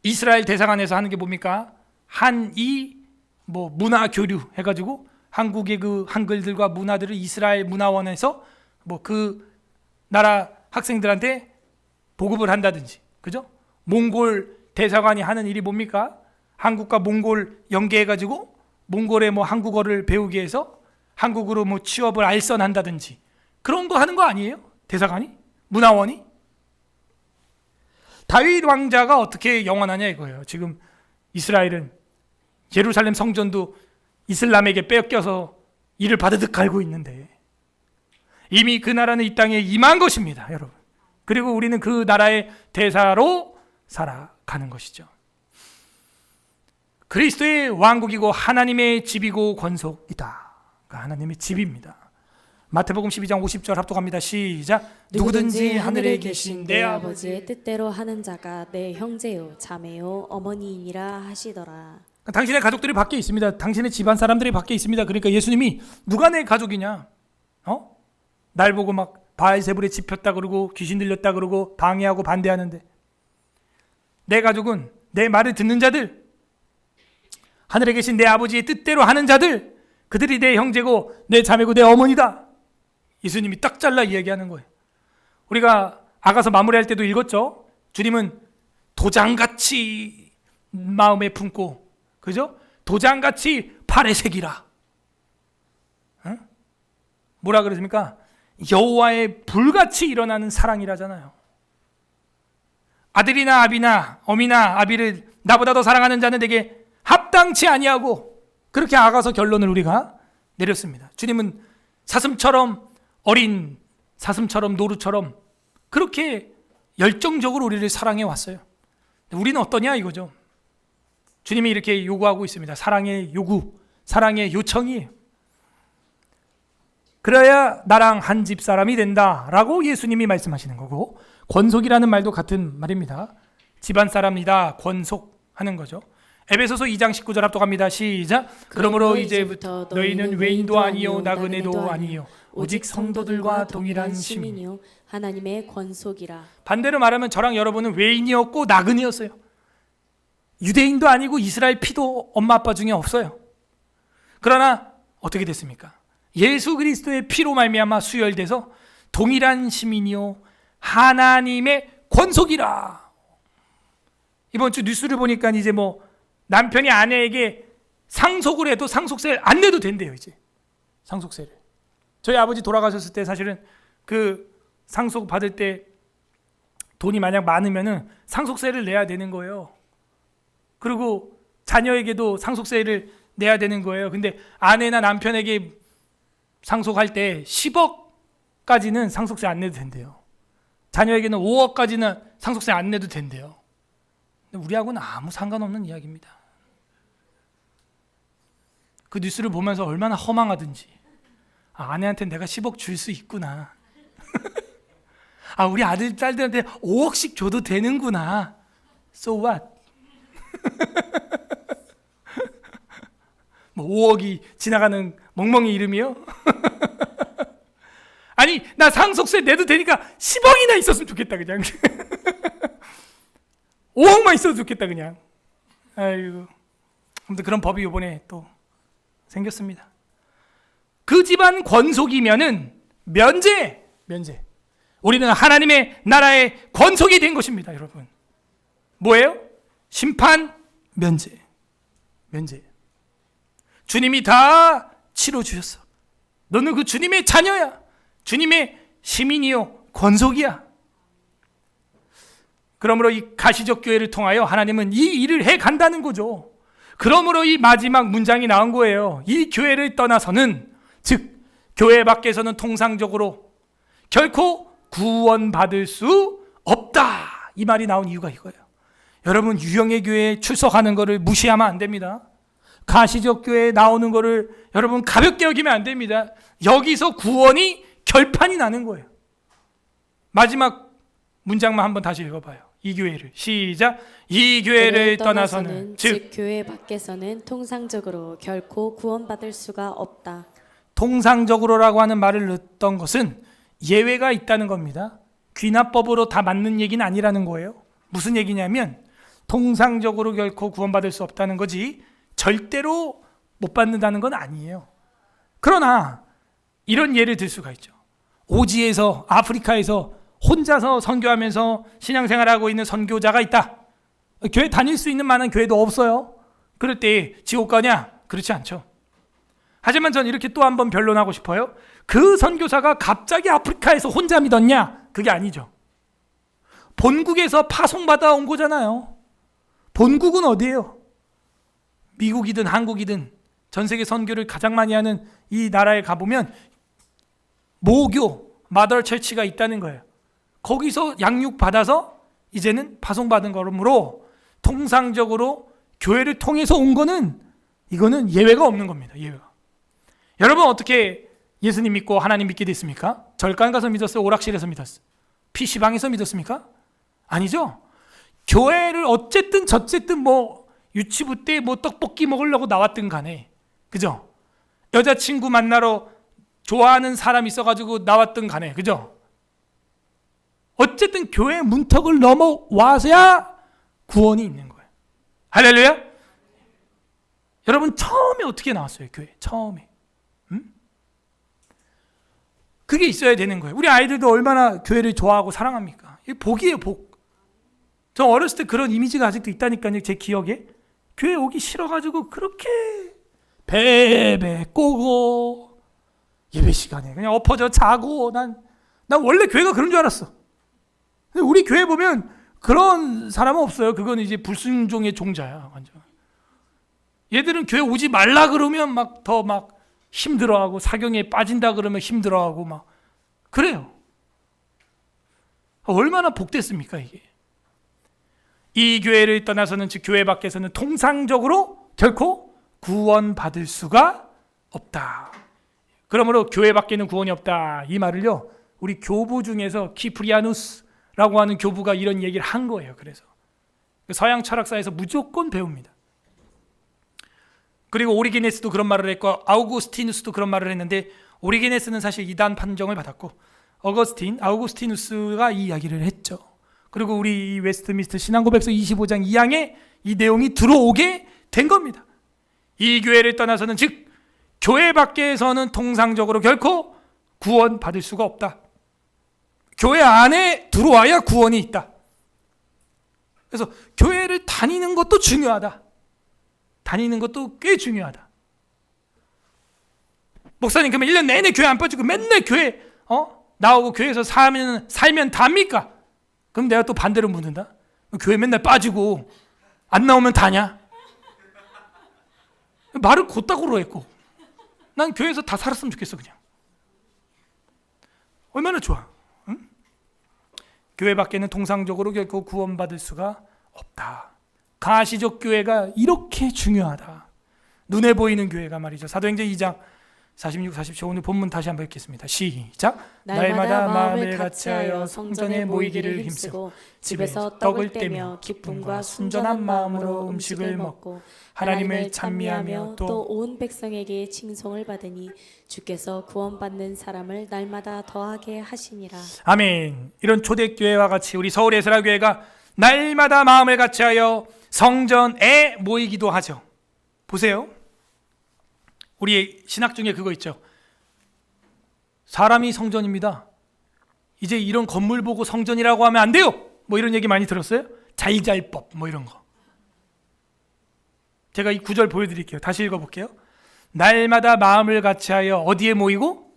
이스라엘 대사관에서 하는 게 뭡니까? 한이 뭐 문화 교류 해가지고 한국의 그 한글들과 문화들을 이스라엘 문화원에서 뭐 그 나라 학생들한테 보급을 한다든지, 그죠? 몽골 대사관이 하는 일이 뭡니까? 한국과 몽골 연계해가지고 몽골의 뭐 한국어를 배우기 위해서 한국으로 뭐 취업을 알선한다든지 그런 거 하는 거 아니에요? 대사관이? 문화원이? 다윗 왕자가 어떻게 영원하냐 이거예요. 지금 이스라엘은 예루살렘 성전도 이슬람에게 뺏겨서 이를 바드득 갈고 있는데 이미 그 나라는 이 땅에 임한 것입니다, 여러분. 그리고 우리는 그 나라의 대사로 살아가는 것이죠. 그리스도의 왕국이고 하나님의 집이고 권속이다. 그러니까 하나님의 집입니다. 마태복음 12장 50절 합독합니다. 시작. 누구든지 하늘에 계신 내 아버지의 뜻대로 하는 자가 내 형제요 자매요 어머니이니라 하시더라. 당신의 가족들이 밖에 있습니다. 당신의 집안 사람들이 밖에 있습니다. 그러니까 예수님이 누가 내 가족이냐? 날 보고 막 바알세불에 집혔다 그러고 귀신 들렸다 그러고 방해하고 반대하는데, 내 가족은 내 말을 듣는 자들, 하늘에 계신 내 아버지의 뜻대로 하는 자들, 그들이 내 형제고 내 자매고 내 어머니다. 예수님이 딱 잘라 이야기하는 거예요. 우리가 아가서 마무리할 때도 읽었죠. 주님은 도장같이 마음에 품고, 그죠? 도장같이 발에 새기라. 응? 뭐라 그러십니까? 여호와의 불같이 일어나는 사랑이라잖아요. 아들이나 아비나 어미나 아비를 나보다 더 사랑하는 자는 내게 합당치 아니하고, 그렇게 아가서 결론을 우리가 내렸습니다. 주님은 사슴처럼, 어린 사슴처럼, 노루처럼 그렇게 열정적으로 우리를 사랑해 왔어요. 우리는 어떠냐 이거죠. 주님이 이렇게 요구하고 있습니다. 사랑의 요구, 사랑의 요청이에요. 그래야 나랑 한 집 사람이 된다라고 예수님이 말씀하시는 거고, 권속이라는 말도 같은 말입니다. 집안 사람이다, 권속하는 거죠. 에베소서 2장 19절 합독합니다. 시작. 그러므로 이제부터 너희는 외인도 아니요 나그네도 아니요 오직 성도들과 동일한 시민이요 하나님의 권속이라. 반대로 말하면 저랑 여러분은 외인이었고 나그네였어요. 유대인도 아니고 이스라엘 피도 엄마 아빠 중에 없어요. 그러나 어떻게 됐습니까? 예수 그리스도의 피로 말미암아 수혈돼서 동일한 시민이요 하나님의 권속이라. 이번 주 뉴스를 보니까 이제 뭐 남편이 아내에게 상속을 해도 상속세를 안 내도 된대요. 이제 상속세를. 저희 아버지 돌아가셨을 때 사실은 그 상속 받을 때 돈이 만약 많으면은 상속세를 내야 되는 거예요. 그리고 자녀에게도 상속세를 내야 되는 거예요. 근데 아내나 남편에게 상속할 때 10억까지는 상속세 안 내도 된대요. 자녀에게는 5억까지는 상속세 안 내도 된대요. 근데 우리하고는 아무 상관없는 이야기입니다. 그 뉴스를 보면서 얼마나 허망하든지, 아내한테 내가 10억 줄 수 있구나. 우리 아들 딸들한테 5억씩 줘도 되는구나. So what? 뭐 5억이 지나가는 멍멍이 이름이요? 아니, 나 상속세 내도 되니까 10억이나 있었으면 좋겠다 그냥. 5억만 있어도 좋겠다 그냥. 아이고. 아무튼 그런 법이 이번에 또 생겼습니다. 그 집안 권속이면은 면제. 우리는 하나님의 나라의 권속이 된 것입니다, 여러분. 뭐예요? 심판, 면제. 주님이 다 치러주셨어. 너는 그 주님의 자녀야. 주님의 시민이요, 권속이야. 그러므로 이 가시적 교회를 통하여 하나님은 이 일을 해 간다는 거죠. 그러므로 이 마지막 문장이 나온 거예요. 이 교회를 떠나서는, 즉 교회 밖에서는 통상적으로 결코 구원받을 수 없다. 이 말이 나온 이유가 이거예요. 여러분, 유형의 교회에 출석하는 것을 무시하면 안 됩니다. 가시적 교회에 나오는 것을 여러분 가볍게 여기면 안 됩니다. 여기서 구원이 결판이 나는 거예요. 마지막 문장만 한번 다시 읽어봐요. 이 교회를. 시작. 이 교회를 떠나서는, 즉 교회 밖에서는 통상적으로 결코 구원받을 수가 없다. 통상적으로라고 하는 말을 넣었던 것은 예외가 있다는 겁니다. 귀납법으로 다 맞는 얘기는 아니라는 거예요. 무슨 얘기냐면 통상적으로 결코 구원받을 수 없다는 거지 절대로 못 받는다는 건 아니에요. 그러나 이런 예를 들 수가 있죠. 오지에서, 아프리카에서 혼자서 선교하면서 신앙생활하고 있는 선교자가 있다. 교회 다닐 수 있는 만한 교회도 없어요. 그럴 때 지옥 가냐? 그렇지 않죠. 하지만 전 이렇게 또 한번 변론하고 싶어요. 그 선교사가 갑자기 아프리카에서 혼자 믿었냐? 그게 아니죠. 본국에서 파송받아 온 거잖아요. 본국은 어디예요? 미국이든 한국이든 전 세계 선교를 가장 많이 하는 이 나라에 가보면 모교, 마더 철치가 있다는 거예요. 거기서 양육받아서 이제는 파송받은 거므로 통상적으로 교회를 통해서 온 거는, 이거는 예외가 없는 겁니다. 예외가. 여러분 어떻게 예수님 믿고 하나님 믿게 됐습니까? 절간 가서 믿었어요? 오락실에서 믿었어요? PC방에서 믿었습니까? 아니죠. 교회를 어쨌든 저쨌든 뭐 유치부 때 뭐 떡볶이 먹으려고 나왔든 간에, 그죠? 여자친구 만나러 좋아하는 사람 있어가지고 나왔든 간에, 그죠? 어쨌든 교회 문턱을 넘어와서야 구원이 있는 거예요. 할렐루야. 여러분 처음에 어떻게 나왔어요? 교회 처음에. 그게 있어야 되는 거예요. 우리 아이들도 얼마나 교회를 좋아하고 사랑합니까? 이게 복이에요, 복. 저 어렸을 때 그런 이미지가 아직도 있다니까요, 제 기억에. 교회 오기 싫어가지고 그렇게 배배 꼬고 예배 시간에 그냥 엎어져 자고 난 원래 교회가 그런 줄 알았어. 근데 우리 교회 보면 그런 사람은 없어요. 그건 이제 불순종의 종자야 완전. 얘들은 교회 오지 말라 그러면 막 더 막 힘들어하고 사경에 빠진다 그러면 힘들어하고 막 그래요. 얼마나 복됐습니까 이게. 이 교회를 떠나서는 즉 교회 밖에서는 통상적으로 결코 구원받을 수가 없다. 그러므로 교회 밖에는 구원이 없다. 이 말을요 우리 교부 중에서 키프리아누스라고 하는 교부가 이런 얘기를 한 거예요. 그래서 서양 철학사에서 무조건 배웁니다. 그리고 오리게네스도 그런 말을 했고 아우구스티누스도 그런 말을 했는데 오리게네스는 사실 이단 판정을 받았고 아우구스티누스가 이 이야기를 했죠. 그리고 우리 웨스트민스터 신앙고백서 25장 2항에 이 내용이 들어오게 된 겁니다. 이 교회를 떠나서는 즉 교회 밖에서는 통상적으로 결코 구원받을 수가 없다. 교회 안에 들어와야 구원이 있다. 그래서 교회를 다니는 것도 중요하다. 다니는 것도 꽤 중요하다. 목사님 그러면 1년 내내 교회 안 빠지고 맨날 교회 나오고 교회에서 살면 답니까? 그럼 내가 또 반대로 묻는다. 교회 맨날 빠지고 안 나오면 다냐? 말을 곧다구로 했고 난 교회에서 다 살았으면 좋겠어 그냥. 얼마나 좋아. 응? 교회 밖에는 통상적으로 결코 구원받을 수가 없다. 가시적 교회가 이렇게 중요하다. 눈에 보이는 교회가 말이죠. 사도행전 2장 46, 47 오늘 본문 다시 한번 읽겠습니다. 시작. 날마다 마음을 같이하여 성전에 모이기를 힘쓰고 집에서 떡을 떼며 기쁨과 순전한 마음으로 음식을 먹고 하나님을 찬미하며 또 온 백성에게 칭송을 받으니 주께서 구원받는 사람을 날마다 더하게 하시니라. 아멘. 이런 초대교회와 같이 우리 서울 에스라교회가 날마다 마음을 같이하여 성전에 모이기도 하죠. 보세요. 우리 신학 중에 그거 있죠. 사람이 성전입니다. 이제 이런 건물 보고 성전이라고 하면 안 돼요. 뭐 이런 얘기 많이 들었어요? 잘잘법 뭐 이런 거. 제가 이 구절 보여드릴게요. 다시 읽어볼게요. 날마다 마음을 같이하여 어디에 모이고?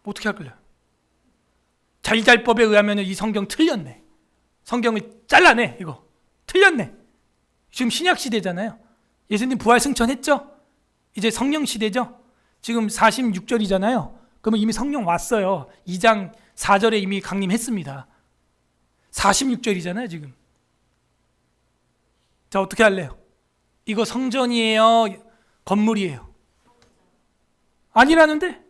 어떻게 할까요? 잘잘법에 의하면 이 성경 틀렸네. 성경을 잘라내. 이거 틀렸네. 지금 신약 시대잖아요. 예수님 부활 승천했죠? 이제 성령 시대죠? 지금 46절이잖아요. 그러면 이미 성령 왔어요. 2장 4절에 이미 강림했습니다. 46절이잖아요 지금. 자 어떻게 할래요? 이거 성전이에요? 건물이에요? 아니라는데?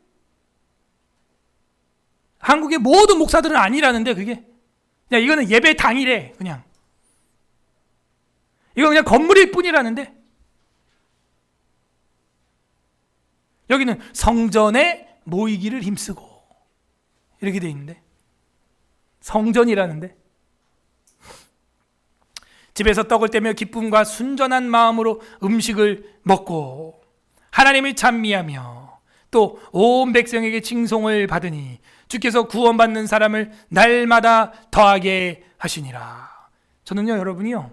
한국의 모든 목사들은 아니라는데 그게? 야 이거는 예배 당일에 그냥. 이거 그냥 건물일 뿐이라는데? 여기는 성전에 모이기를 힘쓰고 이렇게 돼 있는데 성전이라는데 집에서 떡을 떼며 기쁨과 순전한 마음으로 음식을 먹고 하나님을 찬미하며 또 온 백성에게 칭송을 받으니 주께서 구원받는 사람을 날마다 더하게 하시니라. 저는요 여러분이요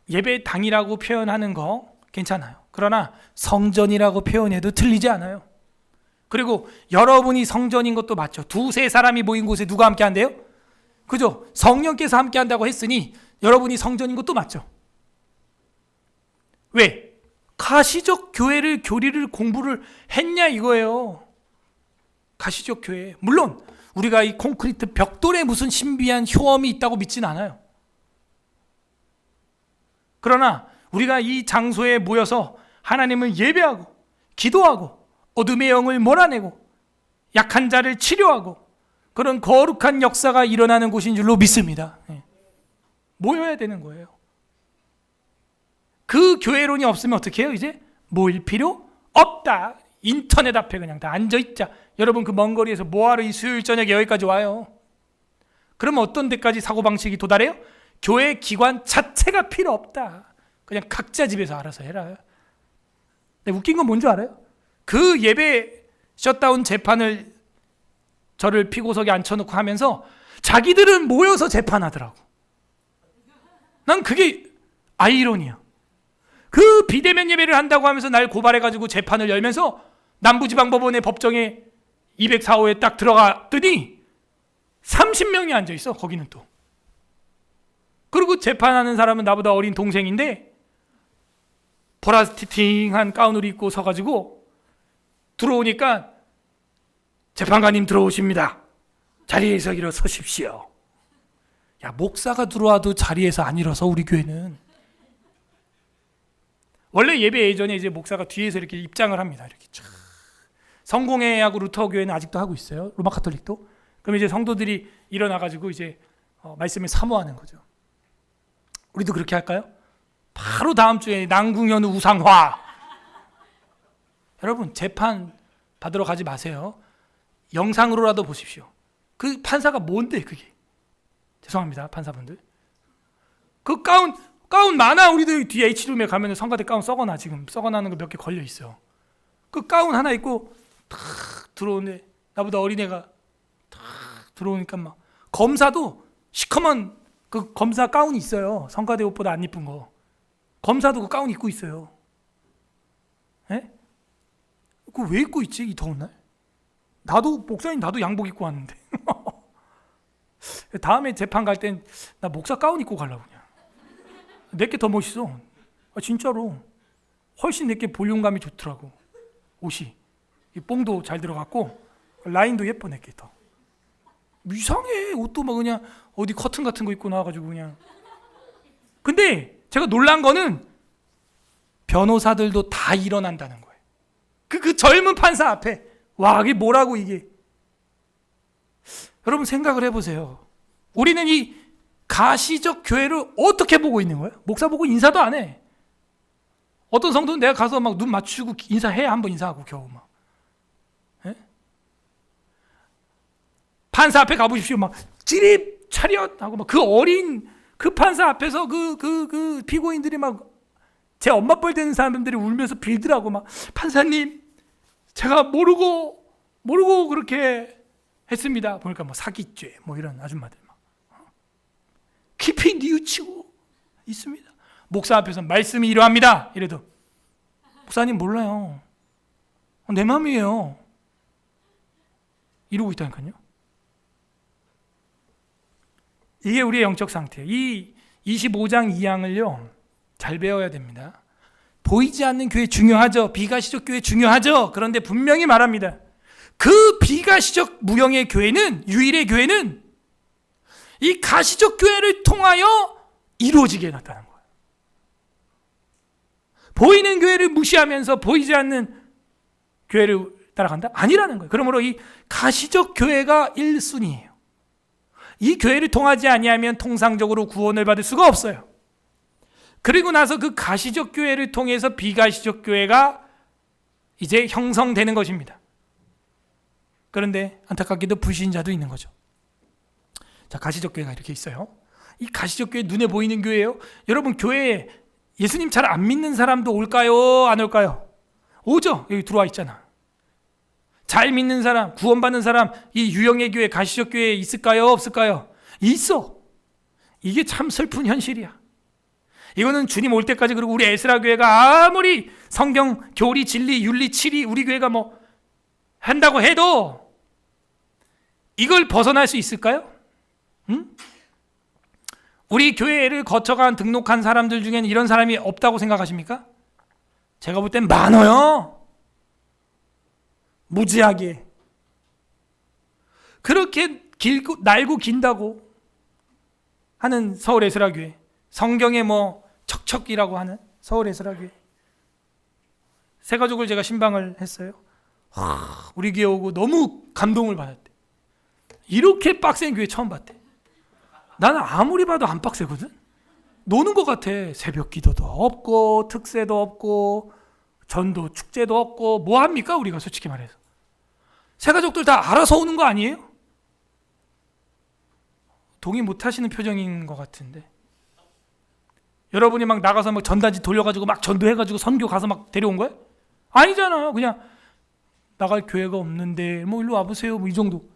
예배 당이라고 표현하는 거 괜찮아요. 그러나 성전이라고 표현해도 틀리지 않아요. 그리고 여러분이 성전인 것도 맞죠. 두세 사람이 모인 곳에 누가 함께 한대요? 그죠? 성령께서 함께 한다고 했으니 여러분이 성전인 것도 맞죠. 왜? 가시적 교회를 교리를 공부를 했냐 이거예요. 가시적 교회. 물론 우리가 이 콘크리트 벽돌에 무슨 신비한 효험이 있다고 믿진 않아요. 그러나 우리가 이 장소에 모여서 하나님을 예배하고 기도하고 어둠의 영을 몰아내고 약한 자를 치료하고 그런 거룩한 역사가 일어나는 곳인 줄로 믿습니다. 모여야 되는 거예요. 그 교회론이 없으면 어떻게 해요? 이제 모일 필요 없다. 인터넷 앞에 그냥 다 앉아있자. 여러분 그 먼 거리에서 뭐하러 이 수요일 저녁에 여기까지 와요? 그러면 어떤 데까지 사고방식이 도달해요? 교회 기관 자체가 필요 없다. 그냥 각자 집에서 알아서 해라. 근데 웃긴 건 뭔지 알아요? 그 예배 셧다운 재판을 저를 피고석에 앉혀놓고 하면서 자기들은 모여서 재판하더라고. 난 그게 아이러니야. 그 비대면 예배를 한다고 하면서 날 고발해가지고 재판을 열면서 남부지방법원의 법정에 204호에 딱 들어갔더니 30명이 앉아있어. 거기는 또. 그리고 재판하는 사람은 나보다 어린 동생인데 보라스티팅한 가운을 입고 서가지고 들어오니까 재판관님 들어오십니다. 자리에서 일어서십시오. 야, 목사가 들어와도 자리에서 안 일어서. 우리 교회는 원래 예배 예전에 이제 목사가 뒤에서 이렇게 입장을 합니다. 이렇게 쫙. 성공회하고 루터 교회는 아직도 하고 있어요. 로마 카톨릭도. 그럼 이제 성도들이 일어나가지고 이제 말씀을 사모하는 거죠. 우리도 그렇게 할까요? 바로 다음 주에 남궁현우 우상화. 여러분, 재판 받으러 가지 마세요. 영상으로라도 보십시오. 그 판사가 뭔데 그게? 죄송합니다, 판사분들. 그 가운 많아. 우리도 뒤에 H룸에 가면 성가대 가운 썩어나. 지금 썩어나는 거 몇 개 걸려 있어. 그 가운 하나 입고 탁 들어오는데 나보다 어린애가 탁 들어오니까 막 검사도 시커먼 그 검사 가운이 있어요. 성가대 옷보다 안 이쁜 거. 검사도 그 가운 입고 있어요. 에? 그거 왜 입고 있지? 이 더운 날? 나도 목사님 나도 양복 입고 왔는데. 다음에 재판 갈 땐 나 목사 가운 입고 가려고 그냥. 내게 더 멋있어. 진짜로. 훨씬 내게 볼륨감이 좋더라고. 옷이. 이 뽕도 잘 들어갔고 라인도 예뻐 내게 더. 이상해. 옷도 막 그냥 어디 커튼 같은 거 입고 나와가지고 그냥. 근데 제가 놀란 거는 변호사들도 다 일어난다는 거예요. 그 젊은 판사 앞에. 와, 이게 뭐라고 이게. 여러분 생각을 해보세요. 우리는 이 가시적 교회를 어떻게 보고 있는 거예요? 목사 보고 인사도 안 해. 어떤 성도는 내가 가서 막 눈 맞추고 인사해야 한 번 인사하고 겨우 막. 에? 판사 앞에 가보십시오. 막 찌릿 차렷 하고 막 그 어린 그 판사 앞에서 그 피고인들이 막 제 엄마 뻘 되는 사람들이 울면서 빌더라고. 막 판사님 제가 모르고 그렇게 했습니다. 보니까 뭐 사기죄 뭐 이런 아줌마들 막 깊이 뉘우치고 있습니다. 목사 앞에서 말씀이 이러합니다. 이래도 목사님 몰라요. 내 마음이에요. 이러고 있다니까요. 이게 우리의 영적 상태예요. 이 25장 2항을요 잘 배워야 됩니다. 보이지 않는 교회 중요하죠. 비가시적 교회 중요하죠. 그런데 분명히 말합니다. 그 비가시적 무형의 교회는, 유일의 교회는 이 가시적 교회를 통하여 이루어지게 해놨다는 거예요. 보이는 교회를 무시하면서 보이지 않는 교회를 따라간다? 아니라는 거예요. 그러므로 이 가시적 교회가 1순위예요. 이 교회를 통하지 아니하면 통상적으로 구원을 받을 수가 없어요. 그리고 나서 그 가시적 교회를 통해서 비가시적 교회가 이제 형성되는 것입니다. 그런데 안타깝게도 불신자도 있는 거죠. 자, 가시적 교회가 이렇게 있어요. 이 가시적 교회 눈에 보이는 교회예요. 여러분 교회에 예수님 잘 안 믿는 사람도 올까요? 안 올까요? 오죠. 여기 들어와 있잖아. 잘 믿는 사람, 구원받는 사람, 이 유형의 교회, 가시적 교회에 있을까요? 없을까요? 있어. 이게 참 슬픈 현실이야. 이거는 주님 올 때까지, 그리고 우리 에스라 교회가 아무리 성경, 교리, 진리, 윤리, 치리 우리 교회가 뭐 한다고 해도 이걸 벗어날 수 있을까요? 응? 우리 교회를 거쳐간 등록한 사람들 중에는 이런 사람이 없다고 생각하십니까? 제가 볼 땐 많아요. 무지하게. 그렇게 길고 날고 긴다고 하는 서울 에스라 교회, 성경에 뭐 척척이라고 하는 서울 에스라 교회, 새 가족을 제가 신방을 했어요. 우리 교회 오고 너무 감동을 받았대. 이렇게 빡센 교회 처음 봤대. 나는 아무리 봐도 안 빡세거든. 노는 것 같아. 새벽 기도도 없고 특세도 없고 전도 축제도 없고 뭐 합니까 우리가 솔직히 말해서. 새 가족들 다 알아서 오는 거 아니에요? 동의 못 하시는 표정인 것 같은데. 여러분이 막 나가서 막 전단지 돌려가지고 막 전도해가지고 선교 가서 막 데려온 거야? 아니잖아요. 그냥 나갈 교회가 없는데 뭐 일로 와보세요 뭐 이 정도.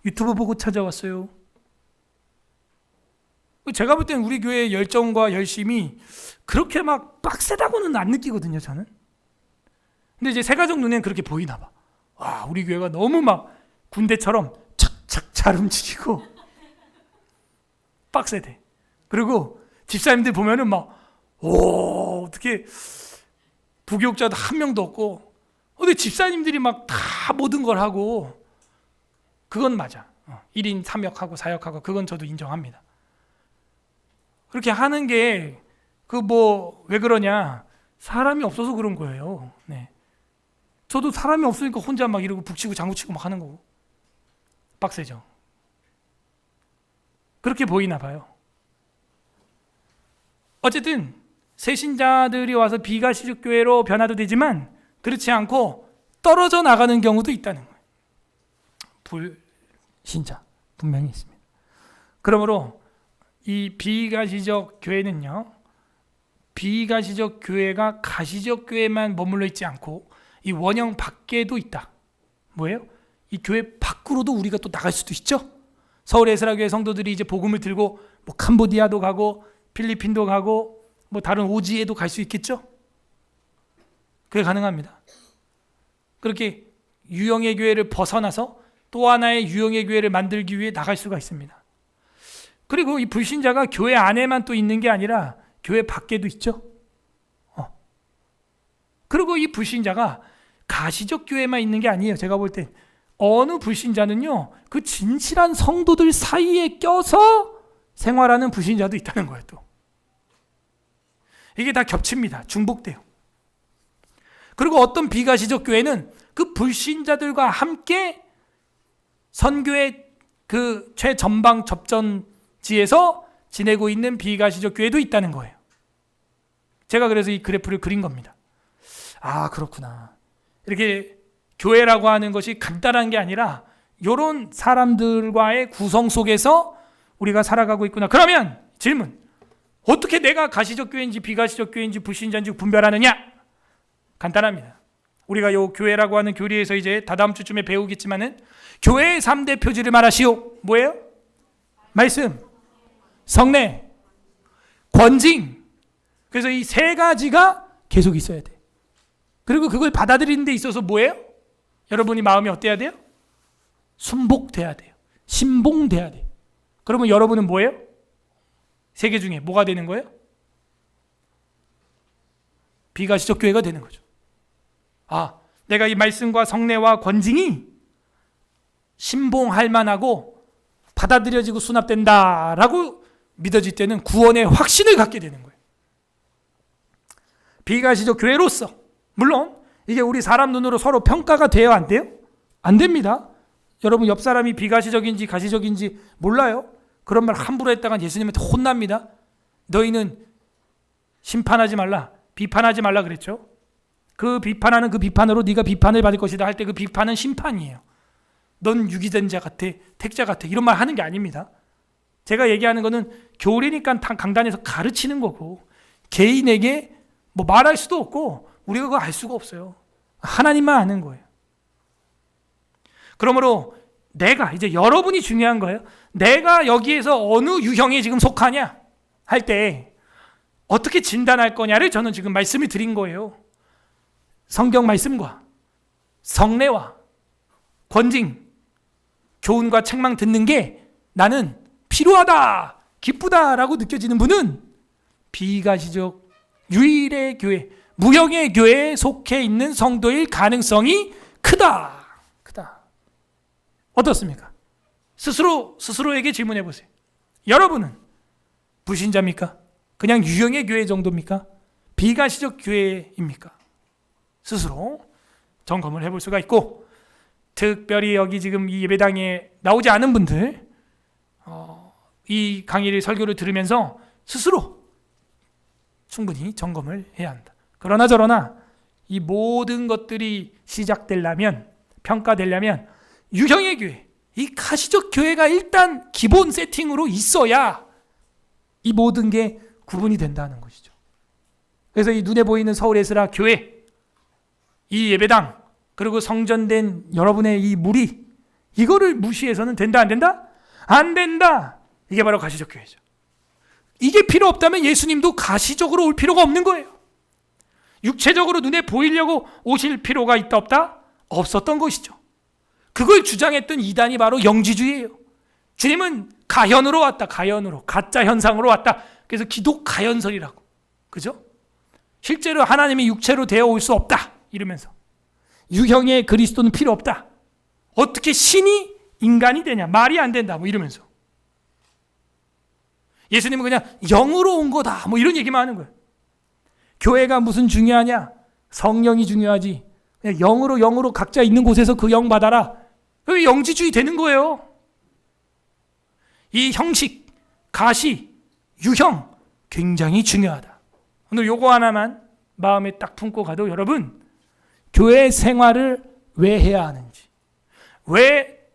유튜브 보고 찾아왔어요. 제가 볼 때는 우리 교회의 열정과 열심이 그렇게 막 빡세다고는 안 느끼거든요, 저는. 근데 이제 세가족 눈에는 그렇게 보이나 봐. 와, 우리 교회가 너무 막 군대처럼 착착 잘 움직이고 빡세대. 그리고 집사님들 보면은 막, 오, 어떻게 부교육자도 한 명도 없고, 근데 집사님들이 막 다 모든 걸 하고, 그건 맞아. 1인 3역하고 4역하고, 그건 저도 인정합니다. 그렇게 하는 게, 왜 그러냐. 사람이 없어서 그런 거예요. 네. 저도 사람이 없으니까 혼자 막 이러고 북치고 장구치고 막 하는 거고. 빡세죠. 그렇게 보이나 봐요. 어쨌든 새신자들이 와서 비가시적 교회로 변화도 되지만 그렇지 않고 떨어져 나가는 경우도 있다는 거예요. 불신자 분명히 있습니다. 그러므로 이 비가시적 교회는요, 비가시적 교회가 가시적 교회만 머물러 있지 않고 이 원형 밖에도 있다. 뭐예요? 이 교회 밖으로도 우리가 또 나갈 수도 있죠. 서울 에스라교회 성도들이 이제 복음을 들고 뭐 캄보디아도 가고 필리핀도 가고 뭐 다른 오지에도 갈 수 있겠죠. 그게 가능합니다. 그렇게 유형의 교회를 벗어나서 또 하나의 유형의 교회를 만들기 위해 나갈 수가 있습니다. 그리고 이 불신자가 교회 안에만 또 있는 게 아니라 교회 밖에도 있죠. 그리고 이 불신자가 가시적 교회만 있는 게 아니에요. 제가 볼 때 어느 불신자는요, 그 진실한 성도들 사이에 껴서 생활하는 불신자도 있다는 거예요. 또 이게 다 겹칩니다. 중복돼요. 그리고 어떤 비가시적 교회는 그 불신자들과 함께 선교의 그 최전방 접전지에서 지내고 있는 비가시적 교회도 있다는 거예요. 제가 그래서 이 그래프를 그린 겁니다. 아, 그렇구나. 이렇게 교회라고 하는 것이 간단한 게 아니라 이런 사람들과의 구성 속에서 우리가 살아가고 있구나. 그러면 질문, 어떻게 내가 가시적 교회인지 비가시적 교회인지 불신자인지 분별하느냐? 간단합니다. 우리가 요 교회라고 하는 교리에서 이제 다다음 주쯤에 배우겠지만은 교회의 3대 표지를 말하시오. 뭐예요? 말씀, 성례, 권징. 그래서 이 세 가지가 계속 있어야 돼. 그리고 그걸 받아들이는 데 있어서 뭐예요? 여러분이 마음이 어때야 돼요? 순복돼야 돼요. 신봉돼야 돼요. 그러면 여러분은 뭐예요? 세 개 중에 뭐가 되는 거예요? 비가시적 교회가 되는 거죠. 아, 내가 이 말씀과 성례와 권징이 신봉할 만하고 받아들여지고 수납된다라고 믿어질 때는 구원의 확신을 갖게 되는 거예요. 비가시적 교회로서, 물론 이게 우리 사람 눈으로 서로 평가가 돼요, 안 돼요? 안 됩니다. 여러분 옆 사람이 비가시적인지 가시적인지 몰라요. 그런 말 함부로 했다가 예수님한테 혼납니다. 너희는 심판하지 말라, 비판하지 말라 그랬죠. 그 비판하는 그 비판으로 네가 비판을 받을 것이다 할 때 그 비판은 심판이에요. 넌 유기된 자 같아, 택자 같아, 이런 말 하는 게 아닙니다. 제가 얘기하는 거는 교리니까 강단에서 가르치는 거고, 개인에게 뭐 말할 수도 없고 우리가 그거 알 수가 없어요. 하나님만 아는 거예요. 그러므로 내가, 이제 여러분이 중요한 거예요. 내가 여기에서 어느 유형에 지금 속하냐 할 때 어떻게 진단할 거냐를 저는 지금 말씀을 드린 거예요. 성경 말씀과 성례와 권징, 교훈과 책망 듣는 게 나는 필요하다, 기쁘다라고 느껴지는 분은 비가시적 유일의 교회, 무형의 교회에 속해 있는 성도일 가능성이 크다. 어떻습니까? 스스로에게 질문해 보세요. 여러분은 불신자입니까? 그냥 유형의 교회 정도입니까? 비가시적 교회입니까? 스스로 점검을 해볼 수가 있고, 특별히 여기 지금 이 예배당에 나오지 않은 분들, 이 강의를 설교를 들으면서 스스로 충분히 점검을 해야 한다. 그러나 저러나 이 모든 것들이 시작되려면, 평가되려면 유형의 교회, 이 가시적 교회가 일단 기본 세팅으로 있어야 이 모든 게 구분이 된다는 것이죠. 그래서 이 눈에 보이는 서울 에스라 교회, 이 예배당, 그리고 성전된 여러분의 이 무리, 이거를 무시해서는 된다, 안 된다? 안 된다. 이게 바로 가시적 교회죠. 이게 필요 없다면 예수님도 가시적으로 올 필요가 없는 거예요. 육체적으로 눈에 보이려고 오실 필요가 있다 없다? 없었던 것이죠. 그걸 주장했던 이단이 바로 영지주의예요. 주님은 가현으로 왔다. 가현으로. 가짜 현상으로 왔다. 그래서 기독 가현설이라고. 그죠? 실제로 하나님이 육체로 되어 올 수 없다. 이러면서 유형의 그리스도는 필요 없다. 어떻게 신이 인간이 되냐? 말이 안 된다. 뭐 이러면서 예수님은 그냥 영으로 온 거다. 뭐 이런 얘기만 하는 거예요. 교회가 무슨 중요하냐? 성령이 중요하지. 그냥 영으로 각자 있는 곳에서 그 영 받아라. 그게 영지주의 되는 거예요. 이 형식, 가시, 유형 굉장히 중요하다. 오늘 요거 하나만 마음에 딱 품고 가도 여러분, 교회 생활을 왜 해야 하는지, 왜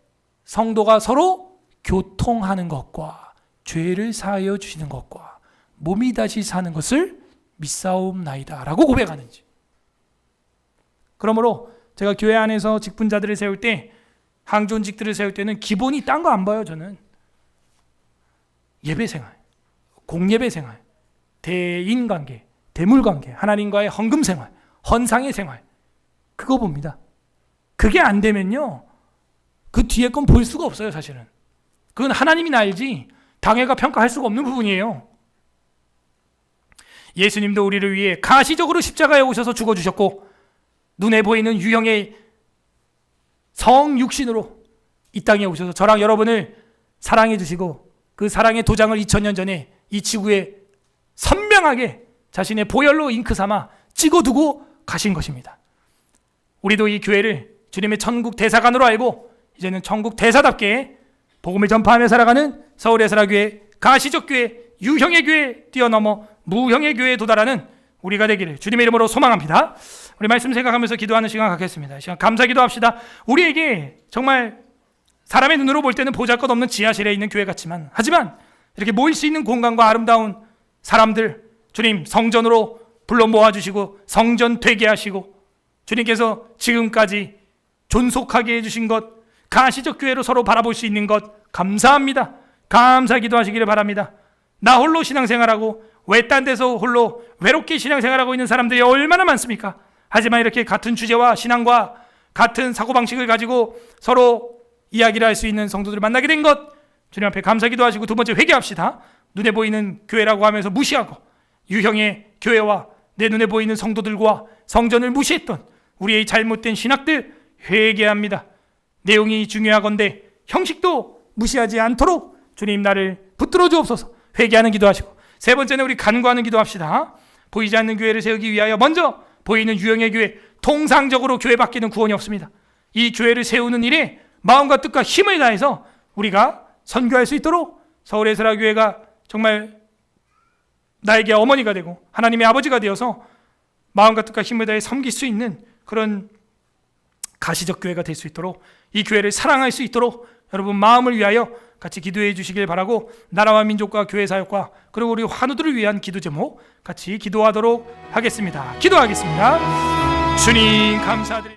성도가 서로 교통하는 것과 죄를 사하여 주시는 것과 몸이 다시 사는 것을 믿사옵나이다 라고 고백하는지. 그러므로 제가 교회 안에서 직분자들을 세울 때, 항존직들을 세울 때는 기본이 딴 거 안 봐요. 저는 예배생활, 공예배생활, 대인관계, 대물관계, 하나님과의 헌금생활, 헌상의 생활, 그거 봅니다. 그게 안 되면요, 그 뒤에 건 볼 수가 없어요. 사실은 그건 하나님이 알지 당회가 평가할 수가 없는 부분이에요. 예수님도 우리를 위해 가시적으로 십자가에 오셔서 죽어주셨고, 눈에 보이는 유형의 성육신으로 이 땅에 오셔서 저랑 여러분을 사랑해 주시고, 그 사랑의 도장을 2000년 전에 이 지구에 선명하게 자신의 보혈로 잉크 삼아 찍어두고 가신 것입니다. 우리도 이 교회를 주님의 천국 대사관으로 알고 이제는 천국 대사답게 복음을 전파하며 살아가는 서울의 사랑교회, 가시적 교회, 유형의 교회 뛰어넘어 무형의 교회에 도달하는 우리가 되기를 주님의 이름으로 소망합니다. 우리 말씀 생각하면서 기도하는 시간 갖겠습니다. 이 시간 감사 기도합시다. 우리에게 정말 사람의 눈으로 볼 때는 보잘것없는 지하실에 있는 교회 같지만, 하지만 이렇게 모일 수 있는 공간과 아름다운 사람들, 주님 성전으로 불러 모아주시고 성전 되게 하시고, 주님께서 지금까지 존속하게 해주신 것, 가시적 교회로 서로 바라볼 수 있는 것 감사합니다. 감사 기도하시기를 바랍니다. 나 홀로 신앙생활하고 외딴 데서 홀로 외롭게 신앙생활하고 있는 사람들이 얼마나 많습니까? 하지만 이렇게 같은 주제와 신앙과 같은 사고방식을 가지고 서로 이야기를 할 수 있는 성도들을 만나게 된 것, 주님 앞에 감사 기도하시고 두 번째 회개합시다. 눈에 보이는 교회라고 하면서 무시하고 유형의 교회와 내 눈에 보이는 성도들과 성전을 무시했던 우리의 잘못된 신학들 회개합니다. 내용이 중요하건대 형식도 무시하지 않도록 주님 나를 붙들어 주옵소서. 회개하는 기도하시고, 세 번째는 우리 간구하는 기도합시다. 보이지 않는 교회를 세우기 위하여 먼저 보이는 유형의 교회, 통상적으로 교회 밖에는 구원이 없습니다. 이 교회를 세우는 일에 마음과 뜻과 힘을 다해서 우리가 선교할 수 있도록 서울의 사랑교회가 정말 나에게 어머니가 되고 하나님의 아버지가 되어서 마음과 뜻과 힘을 다해 섬길 수 있는 그런 가시적 교회가 될 수 있도록, 이 교회를 사랑할 수 있도록 여러분 마음을 위하여 같이 기도해 주시길 바라고, 나라와 민족과 교회 사역과 그리고 우리 환우들을 위한 기도 제목 같이 기도하도록 하겠습니다. 기도하겠습니다. 주님 감사드립니다.